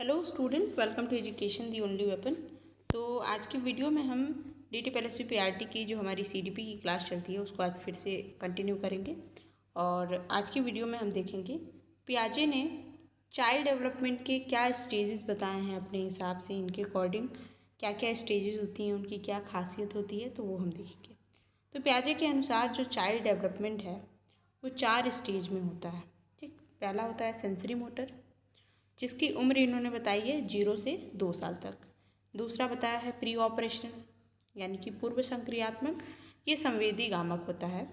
Hello student, welcome to education the only weapon. तो आज की वीडियो में हम DTPLSP PRT की जो हमारी CDP की क्लास चलती है उसको आज फिर से कंटिन्यू करेंगे। और आज की वीडियो में हम देखेंगे पियाजे ने चाइल्ड डेवलपमेंट के क्या स्टेजेस बताए हैं अपने हिसाब से, इनके अकॉर्डिंग क्या क्या स्टेजेस होती हैं, उनकी क्या खासियत होती है, तो वो हम देखेंगे। तो पियाजे के अनुसार जो चाइल्ड डेवलपमेंट है वो 4 स्टेज में होता है। ठीक, पहला होता है सेंसरी मोटर, जिसकी उम्र इन्होंने बताई है 0 से 2 साल तक। दूसरा बताया है प्री ऑपरेशनल, यानी कि पूर्व संक्रियात्मक, ये संवेदी गामक होता है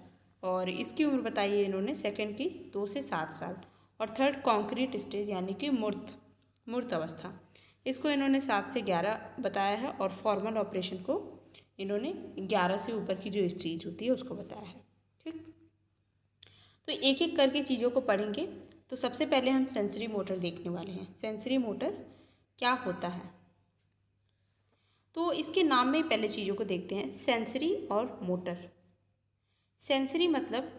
और इसकी उम्र बताई है इन्होंने सेकंड की 2 से 7 साल। और थर्ड कॉन्क्रीट स्टेज, यानी कि मूर्त अवस्था, इसको इन्होंने 7 से 11 बताया है। और फॉर्मल ऑपरेशन को इन्होंने 11 से ऊपर की जो स्टेज होती है उसको बताया है। ठीक, तो एक एक करके चीज़ों को पढ़ेंगे। तो सबसे पहले हम सेंसरी मोटर देखने वाले हैं। सेंसरी मोटर क्या होता है, तो इसके नाम में पहले चीज़ों को देखते हैं, सेंसरी और मोटर। सेंसरी मतलब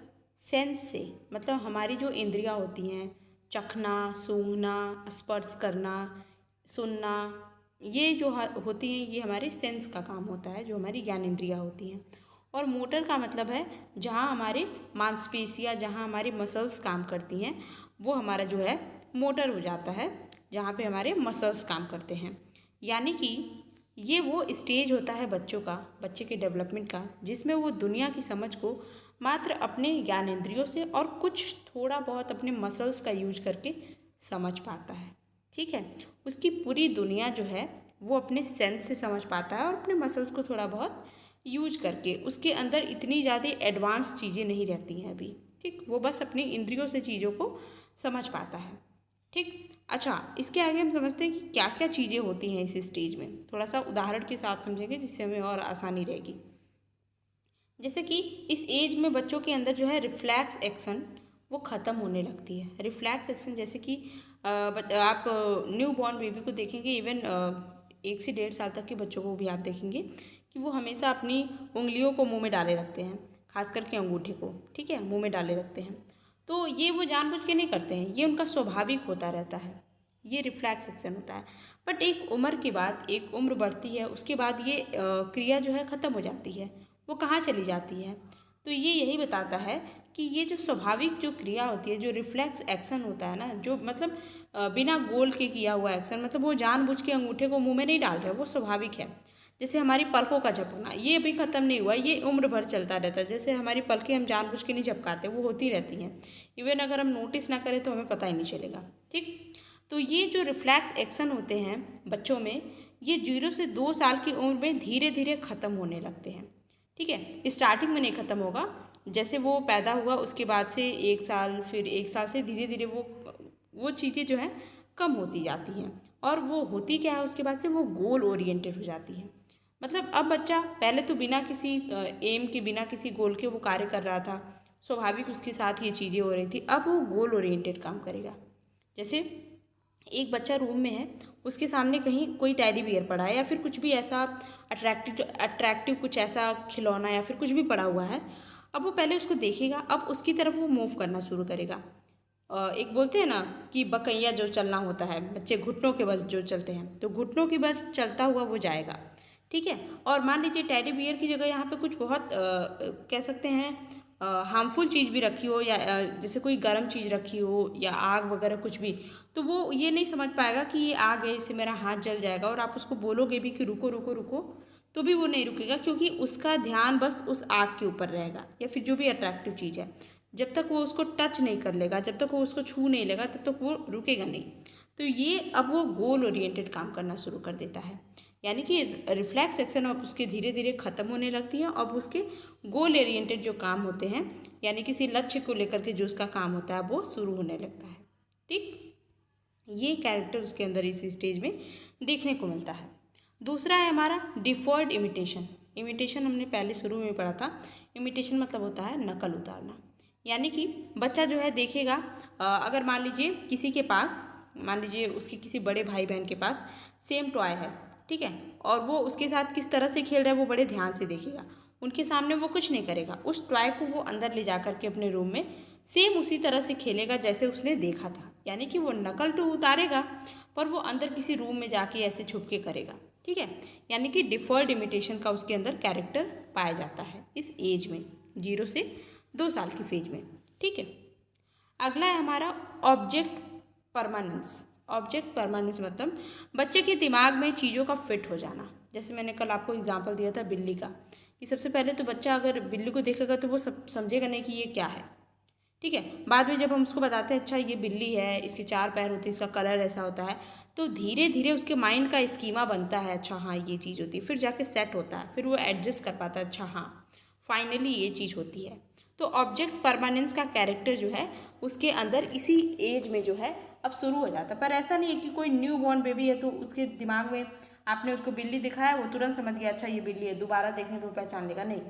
सेंस से, मतलब हमारी जो इंद्रियां होती हैं, चखना, सूंघना, स्पर्श करना, सुनना, ये जो होती हैं ये हमारे सेंस का काम होता है, जो हमारी ज्ञान इंद्रियां होती हैं। और मोटर का मतलब है जहाँ हमारे मांसपेशियाँ, जहाँ हमारी मसल्स काम करती हैं, वो हमारा जो है मोटर हो जाता है, जहाँ पे हमारे मसल्स काम करते हैं। यानी कि ये वो स्टेज होता है बच्चे के डेवलपमेंट का, जिसमें वो दुनिया की समझ को मात्र अपने ज्ञानेंद्रियों से और कुछ थोड़ा बहुत अपने मसल्स का यूज करके समझ पाता है। ठीक है, उसकी पूरी दुनिया जो है वो अपने सेंस से समझ पाता है और अपने मसल्स को थोड़ा बहुत यूज करके। उसके अंदर इतनी ज़्यादा एडवांस चीज़ें नहीं रहती हैं अभी। ठीक, वो बस अपनी इंद्रियों से चीज़ों को समझ पाता है। ठीक, अच्छा, इसके आगे हम समझते हैं कि क्या क्या चीज़ें होती हैं इस स्टेज में। थोड़ा सा उदाहरण के साथ समझेंगे जिससे हमें और आसानी रहेगी। जैसे कि इस एज में बच्चों के अंदर जो है रिफ्लैक्स एक्शन वो ख़त्म होने लगती है। रिफ्लैक्स एक्शन जैसे कि आप न्यू बॉर्न बेबी को देखेंगे, इवन 1 से 1.5 साल तक के बच्चों को भी आप देखेंगे कि वो हमेशा अपनी उंगलियों को मुंह में डाले रखते हैं, खास करके अंगूठे को, ठीक है, मुंह में डाले रखते हैं। तो ये वो जानबूझ के नहीं करते हैं, ये उनका स्वाभाविक होता रहता है, ये रिफ्लैक्स एक्शन होता है। बट एक उम्र के बाद, एक उम्र बढ़ती है, उसके बाद ये क्रिया जो है ख़त्म हो जाती है। वो कहाँ चली जाती है, तो ये यही बताता है कि ये जो स्वाभाविक जो क्रिया होती है, जो रिफ्लेक्स एक्शन होता है ना, जो मतलब बिना गोल के किया हुआ एक्शन, मतलब वो जानबूझ के अंगूठे को मुंह में नहीं डाल रहे, वो स्वाभाविक है। जैसे हमारी पलकों का झपकना, ये अभी ख़त्म नहीं हुआ, ये उम्र भर चलता रहता है। जैसे हमारी पलकें हम जानबूझ के नहीं झपकाते, वो होती रहती हैं। इवन अगर हम नोटिस ना करें तो हमें पता ही नहीं चलेगा। ठीक, तो ये जो रिफ्लेक्स एक्शन होते हैं बच्चों में, ये 0 से 2 साल की उम्र में धीरे धीरे ख़त्म होने लगते हैं। ठीक है, स्टार्टिंग में नहीं ख़त्म होगा, जैसे वो पैदा हुआ उसके बाद से 1 साल, फिर 1 साल से धीरे धीरे वो चीज़ें जो हैं कम होती जाती हैं। और वो होती क्या है, उसके बाद से वो गोल ओरिएंटेड हो जाती है। मतलब अब बच्चा पहले तो बिना किसी एम के, बिना किसी गोल के वो कार्य कर रहा था, स्वाभाविक उसके साथ ये चीज़ें हो रही थी। अब वो गोल ओरिएंटेड काम करेगा। जैसे एक बच्चा रूम में है, उसके सामने कहीं कोई टेडी बियर पड़ा है या फिर कुछ भी ऐसा अट्रैक्टिव कुछ ऐसा खिलौना या फिर कुछ भी पड़ा हुआ है। अब वो पहले उसको देखेगा, अब उसकी तरफ वो मूव करना शुरू करेगा। एक बोलते हैं ना कि बकैया जो चलना होता है, बच्चे घुटनों के बल जो चलते हैं, तो घुटनों के बल चलता हुआ वो जाएगा। ठीक है, और मान लीजिए टेडी बियर की जगह यहाँ पे कुछ बहुत कह सकते हैं हार्मफुल चीज़ भी रखी हो, या जैसे कोई गर्म चीज़ रखी हो या आग वगैरह कुछ भी, तो वो ये नहीं समझ पाएगा कि ये आग है, इससे मेरा हाथ जल जाएगा। और आप उसको बोलोगे भी कि रुको रुको रुको, तो भी वो नहीं रुकेगा, क्योंकि उसका ध्यान बस उस आग के ऊपर रहेगा या फिर जो भी अट्रैक्टिव चीज़ है। जब तक वो उसको टच नहीं कर लेगा, जब तक वो उसको छू नहीं लेगा, तब तक वो रुकेगा नहीं। तो ये अब वो गोल ओरिएंटेड काम करना शुरू कर देता है, यानी कि रिफ्लेक्स एक्शन अब उसके धीरे धीरे ख़त्म होने लगती हैं। अब उसके गोल ओरिएंटेड जो काम होते हैं, यानी किसी लक्ष्य को लेकर के जो उसका काम होता है, वो शुरू होने लगता है। ठीक, ये कैरेक्टर उसके अंदर इस स्टेज में देखने को मिलता है। दूसरा है हमारा डिफर्ड इमिटेशन। इमिटेशन हमने पहले शुरू में पढ़ा था। इमिटेशन मतलब होता है नकल उतारना, यानी कि बच्चा जो है देखेगा, अगर मान लीजिए किसी के पास, मान लीजिए उसके किसी बड़े भाई बहन के पास सेम टॉय है, ठीक है, और वो उसके साथ किस तरह से खेल रहा है वो बड़े ध्यान से देखेगा। उनके सामने वो कुछ नहीं करेगा, उस टॉय को वो अंदर ले जा कर के अपने रूम में सेम उसी तरह से खेलेगा जैसे उसने देखा था, यानी कि वो नकल तो उतारेगा पर वो अंदर किसी रूम में जाके ऐसे छुप के करेगा, ठीक है। यानी कि डिफ़र्ड इमिटेशन का उसके अंदर कैरेक्टर पाया जाता है इस एज में, 0 से 2 साल की फेज में, ठीक है। अगला है हमारा ऑब्जेक्ट परमानेंस। ऑब्जेक्ट परमानेंस मतलब बच्चे के दिमाग में चीज़ों का फिट हो जाना। जैसे मैंने कल आपको एग्जांपल दिया था बिल्ली का, कि सबसे पहले तो बच्चा अगर बिल्ली को देखेगा तो वो सब समझेगा नहीं कि ये क्या है, ठीक है। बाद में जब हम उसको बताते हैं अच्छा ये बिल्ली है, इसके 4 पैर होते हैं, इसका कलर ऐसा होता है, तो धीरे धीरे उसके माइंड का स्कीमा बनता है, अच्छा हाँ ये चीज़ होती है, फिर जाके सेट होता है, फिर वो एडजस्ट कर पाता है, अच्छा हाँ फाइनली ये चीज़ होती है। तो ऑब्जेक्ट परमानेंस का कैरेक्टर जो है उसके अंदर इसी एज में जो है अब शुरू हो जाता है। पर ऐसा नहीं है कि कोई न्यू बॉर्न बेबी है तो उसके दिमाग में आपने उसको बिल्ली दिखाया, वो तुरंत समझ गया अच्छा ये बिल्ली है, दोबारा देखने पर पहचान लेगा, नहीं।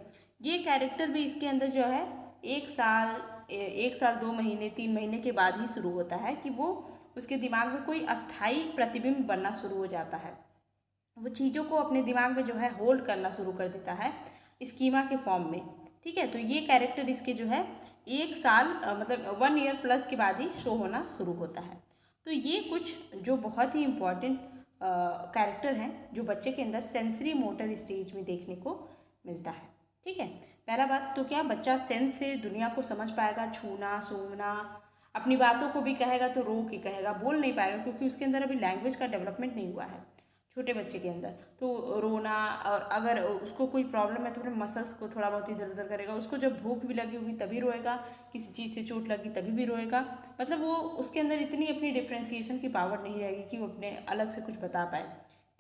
ये कैरेक्टर भी इसके अंदर जो है 1 साल 2 महीने 3 महीने के बाद ही शुरू होता है, कि वो उसके दिमाग में कोई अस्थाई प्रतिबिंब बनना शुरू हो जाता है, वो चीज़ों को अपने दिमाग में जो है होल्ड करना शुरू कर देता है स्कीमा के फॉर्म में, ठीक है। तो ये कैरेक्टर इसके जो है 1 साल मतलब 1 ईयर प्लस के बाद ही शो होना शुरू होता है। तो ये कुछ जो बहुत ही इम्पॉर्टेंट कैरेक्टर हैं जो बच्चे के अंदर सेंसरी मोटर स्टेज में देखने को मिलता है, ठीक है। पहला बात तो क्या, बच्चा सेंस से दुनिया को समझ पाएगा, छूना सूंघना, अपनी बातों को भी कहेगा तो रो के कहेगा, बोल नहीं पाएगा क्योंकि उसके अंदर अभी लैंग्वेज का डेवलपमेंट नहीं हुआ है छोटे बच्चे के अंदर। तो रोना, और अगर उसको कोई प्रॉब्लम है तो अपने मसल्स को थोड़ा बहुत इधर उधर करेगा, उसको जब भूख भी लगी होगी तभी रोएगा, किसी चीज़ से चोट लगी तभी भी रोएगा, मतलब वो उसके अंदर इतनी अपनी डिफ्रेंशिएशन की पावर नहीं रहेगी कि वो अपने अलग से कुछ बता पाए,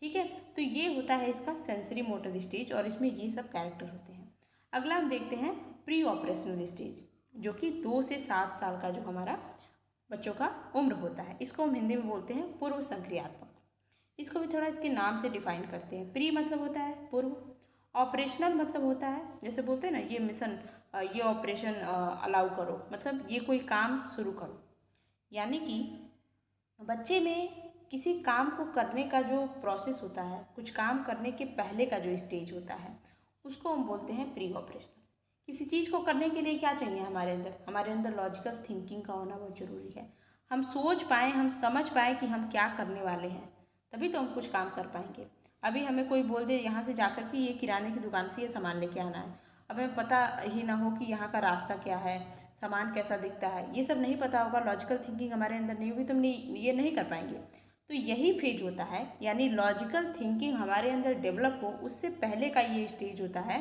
ठीक है। तो ये होता है इसका सेंसरी मोटर स्टेज और इसमें ये सब कैरेक्टर होते हैं। अगला हम देखते हैं प्री ऑपरेशनल स्टेज, जो कि 2 से 7 साल का जो हमारा बच्चों का उम्र होता है, इसको हम हिंदी में बोलते हैं पूर्व संक्रियात्मक। इसको भी थोड़ा इसके नाम से डिफाइन करते हैं। प्री मतलब होता है पूर्व, ऑपरेशनल मतलब होता है जैसे बोलते हैं ना ये मिशन, ये ऑपरेशन अलाउ करो, मतलब ये कोई काम शुरू करो। यानी कि बच्चे में किसी काम को करने का जो प्रोसेस होता है, कुछ काम करने के पहले का जो स्टेज होता है, उसको हम बोलते हैं प्री ऑपरेशनल। किसी चीज़ को करने के लिए क्या चाहिए हमारे अंदर लॉजिकल थिंकिंग का होना बहुत ज़रूरी है। हम सोच पाएँ, हम समझ पाएँ कि हम क्या करने वाले हैं, तभी तो हम कुछ काम कर पाएंगे। अभी हमें कोई बोल दे यहाँ से जाकर कि ये किराने की दुकान से ये सामान लेके आना है, अब हमें पता ही ना हो कि यहाँ का रास्ता क्या है, सामान कैसा दिखता है, ये सब नहीं पता होगा, लॉजिकल थिंकिंग हमारे अंदर नहीं होगी तो हम ये नहीं कर पाएंगे। तो यही फेज होता है, यानी लॉजिकल थिंकिंग हमारे अंदर डेवलप हो उससे पहले का ये स्टेज होता है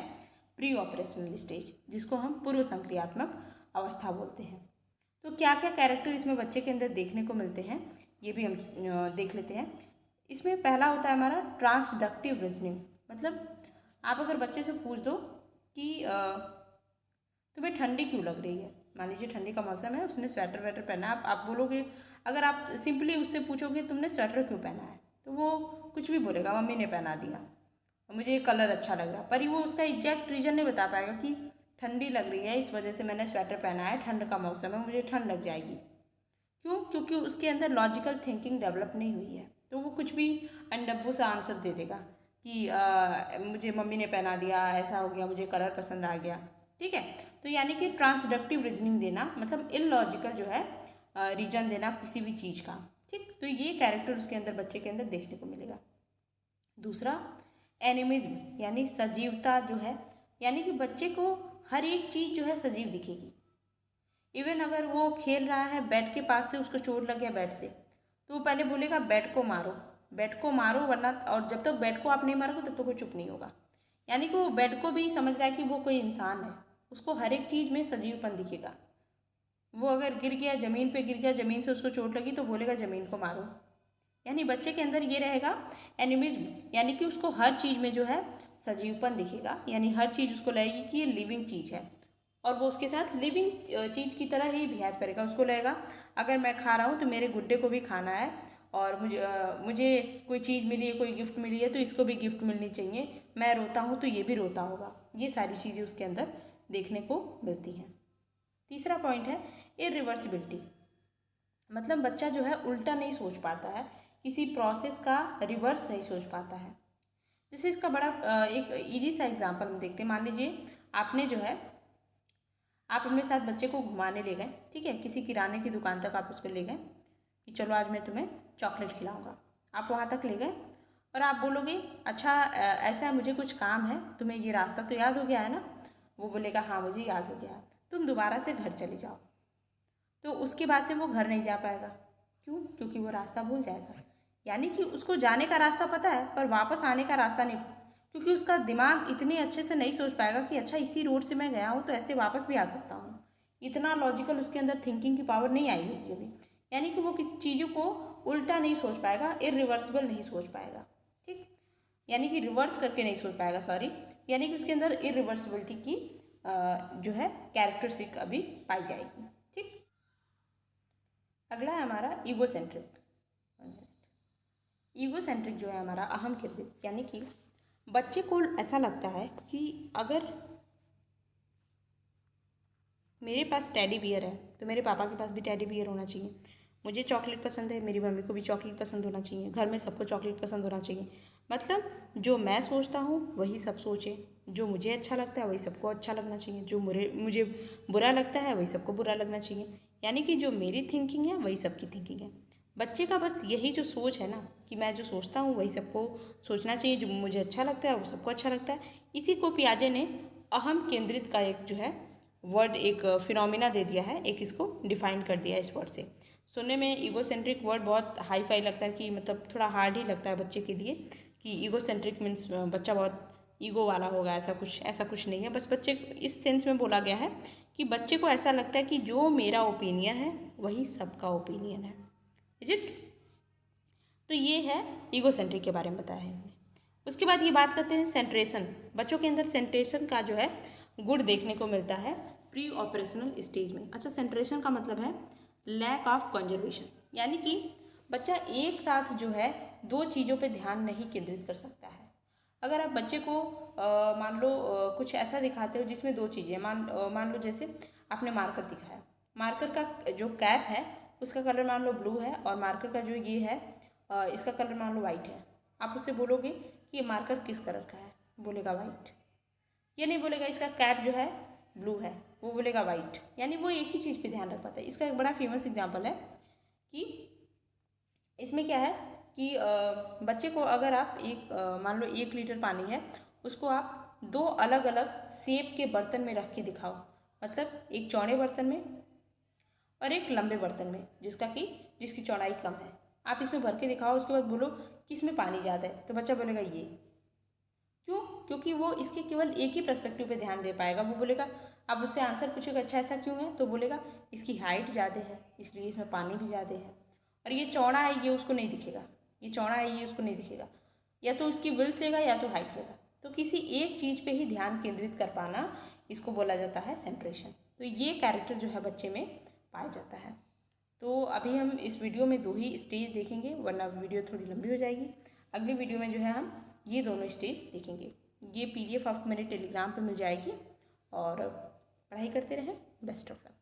प्री ऑपरेशनल स्टेज, जिसको हम पूर्व संक्रियात्मक अवस्था बोलते हैं। तो क्या क्या कैरेक्टर इसमें बच्चे के अंदर देखने को मिलते हैं ये भी हम देख लेते हैं। इसमें पहला होता है हमारा ट्रांसडक्टिव रीजनिंग, मतलब आप अगर बच्चे से पूछ दो कि तुम्हें ठंडी क्यों लग रही है, मान लीजिए ठंडी का मौसम है, उसने स्वेटर वेटर पहना है, आप बोलोगे, अगर आप सिंपली उससे पूछोगे तुमने स्वेटर क्यों पहना है, तो वो कुछ भी बोलेगा, मम्मी ने पहना दिया, मुझे ये कलर अच्छा लग रहा, पर वो उसका एग्जैक्ट रीज़न नहीं बता पाएगा कि ठंडी लग रही है इस वजह से मैंने स्वेटर पहना है, ठंड का मौसम है मुझे ठंड लग जाएगी। क्यों? क्योंकि उसके अंदर लॉजिकल थिंकिंग डेवलप नहीं हुई है, तो वो कुछ भी अनडब्बू सा आंसर दे देगा कि मुझे मम्मी ने पहना दिया, ऐसा हो गया, मुझे कलर पसंद आ गया, ठीक है। तो यानी कि ट्रांसडक्टिव रीजनिंग देना मतलब इलॉजिकल जो है रीजन देना किसी भी चीज़ का, ठीक। तो ये कैरेक्टर उसके अंदर बच्चे के अंदर देखने को मिलेगा। दूसरा एनिमिज्म, यानी सजीवता जो है, यानी कि बच्चे को हर एक चीज़ जो है सजीव दिखेगी। इवन अगर वो खेल रहा है बेड के पास से, उसको चोट लग गया बेड से, तो वो पहले बोलेगा बेड को मारो, बेड को मारो, वरना, और जब तक बेड को आप नहीं मारोगे तब तक वो चुप नहीं होगा। यानी कि वो बेड को भी समझ रहा है कि वो कोई इंसान है, उसको हर एक चीज़ में सजीवपन दिखेगा। वो अगर गिर गया ज़मीन पे, गिर गया ज़मीन से उसको चोट लगी तो बोलेगा ज़मीन को मारो। यानी बच्चे के अंदर ये रहेगा एनिमिज्म, यानी कि उसको हर चीज़ में जो है सजीवपन दिखेगा, यानी हर चीज़ उसको लगेगी कि ये लिविंग चीज़ है और वो उसके साथ लिविंग चीज़ की तरह ही बिहेव करेगा। उसको लगेगा अगर मैं खा रहा हूँ तो मेरे गुड्डे को भी खाना है, और मुझे कोई चीज़ मिली है, कोई गिफ्ट मिली है तो इसको भी गिफ्ट मिलनी चाहिए, मैं रोता हूँ तो ये भी रोता होगा। ये सारी चीज़ें उसके अंदर देखने को मिलती हैं। तीसरा पॉइंट है इरिवर्सिबिलिटी, मतलब बच्चा जो है उल्टा नहीं सोच पाता है, किसी प्रोसेस का रिवर्स नहीं सोच पाता है। जैसे इसका बड़ा एक इजी सा एग्जांपल हम देखते हैं। मान लीजिए आपने जो है, आप अपने साथ बच्चे को घुमाने ले गए, ठीक है, किसी किराने की दुकान तक आप उसको ले गए, कि चलो आज मैं तुम्हें चॉकलेट खिलाऊंगा। आप वहाँ तक ले गए और आप बोलोगे अच्छा ऐसा मुझे कुछ काम है, तुम्हें ये रास्ता तो याद हो गया है ना। वो बोलेगा हाँ मुझे याद हो गया, तुम दोबारा से घर चले जाओ। तो उसके बाद से वो घर नहीं जा पाएगा। क्यों? क्योंकि वो रास्ता भूल जाएगा। यानी कि उसको जाने का रास्ता पता है पर वापस आने का रास्ता नहीं, क्योंकि उसका दिमाग इतने अच्छे से नहीं सोच पाएगा कि अच्छा इसी रोड से मैं गया हूँ तो ऐसे वापस भी आ सकता हूँ। इतना लॉजिकल उसके अंदर थिंकिंग की पावर नहीं आई होगी अभी। यानी कि वो किसी चीज़ों को उल्टा नहीं सोच पाएगा, इरिवर्सिबल नहीं सोच पाएगा। ठीक, यानी कि रिवर्स करके नहीं सोच पाएगा, सॉरी। यानी कि उसके अंदर इरिवर्सिबिलिटी की जो है कैरेक्टरिस्टिक अभी पाई जाएगी। ठीक, अगला है हमारा ईगोसेंट्रिक। ईगोसेंट्रिक जो है हमारा अहम केंद्रित, यानी कि बच्चे को ऐसा लगता है कि अगर मेरे पास टेडी बियर है तो मेरे पापा के पास भी टेडी बियर होना चाहिए। मुझे चॉकलेट पसंद है, मेरी मम्मी को भी चॉकलेट पसंद होना चाहिए, घर में सबको चॉकलेट पसंद होना चाहिए। मतलब जो मैं सोचता हूँ वही सब सोचे, जो मुझे अच्छा लगता है वही सबको अच्छा लगना चाहिए, जो मुझे बुरा लगता है वही सबको बुरा लगना चाहिए। यानी कि जो मेरी थिंकिंग है वही सबकी थिंकिंग है। बच्चे का बस यही जो सोच है ना कि मैं जो सोचता हूँ वही सबको सोचना चाहिए, जो मुझे अच्छा लगता है वो सबको अच्छा लगता है। इसी को पियाजे ने अहम केंद्रित का एक जो है वर्ड, एक फिनोमिना दे दिया है, एक इसको डिफाइन कर दिया है इस वर्ड से। सुनने में ईगोसेंट्रिक वर्ड बहुत हाई फाई लगता है कि मतलब थोड़ा हार्ड ही लगता है बच्चे के लिए कि ईगोसेंट्रिक मीन्स बच्चा बहुत ईगो वाला होगा। ऐसा कुछ नहीं है। बस बच्चे इस सेंस में बोला गया है कि बच्चे को ऐसा लगता है कि जो मेरा ओपिनियन है वही सबका ओपिनियन है। Is it? तो ये है ईगोसेंट्रिक के बारे में बताया है। उसके बाद ये बात करते हैं सेंट्रेशन। बच्चों के अंदर सेंट्रेशन का जो है गुण देखने को मिलता है प्री ऑपरेशनल स्टेज में। अच्छा, सेंट्रेशन का मतलब है लैक ऑफ कंजर्वेशन, यानी कि बच्चा एक साथ जो है दो चीज़ों पे ध्यान नहीं केंद्रित कर सकता है। अगर आप बच्चे को मान लो कुछ ऐसा दिखाते हो जिसमें दो चीज़ें, मान लो जैसे आपने मार्कर दिखाया, मार्कर का जो कैप है उसका कलर मान लो ब्लू है और मार्कर का जो ये है इसका कलर मान लो वाइट है। आप उससे बोलोगे कि ये मार्कर किस कलर का है, बोलेगा वाइट। ये नहीं बोलेगा इसका कैप जो है ब्लू है, वो बोलेगा वाइट। यानी वो एक ही चीज़ पे ध्यान रख पाता है। इसका एक बड़ा फेमस एग्जांपल है कि इसमें क्या है कि बच्चे को अगर आप मान लो 1 लीटर पानी है, उसको आप दो अलग अलग शेप के बर्तन में रख के दिखाओ। मतलब एक चौड़े बर्तन में और एक लंबे बर्तन में जिसकी चौड़ाई कम है। आप इसमें भर के दिखाओ, उसके बाद बोलो कि इसमें पानी ज़्यादा है, तो बच्चा बोलेगा ये। क्यों? क्योंकि वो इसके केवल एक ही पर्सपेक्टिव पे ध्यान दे पाएगा। वो बोलेगा, आप उससे आंसर पूछोगे अच्छा ऐसा क्यों है, तो बोलेगा इसकी हाइट ज़्यादा है इसलिए इसमें पानी भी ज़्यादा है, और ये चौड़ा है ये उसको नहीं दिखेगा, ये चौड़ा है ये उसको नहीं दिखेगा। या तो उसकी विड्थ लेगा या तो हाइट लेगा। तो किसी एक चीज़ पे ही ध्यान केंद्रित कर पाना, इसको बोला जाता है सेंट्रेशन। तो ये कैरेक्टर जो है बच्चे में पाया जाता है। तो अभी हम इस वीडियो में 2 ही स्टेज देखेंगे, वरना वीडियो थोड़ी लंबी हो जाएगी। अगली वीडियो में जो है हम ये दोनों स्टेज देखेंगे। ये PDF आपको मेरे टेलीग्राम पे मिल जाएगी। और पढ़ाई करते रहें। Best of luck.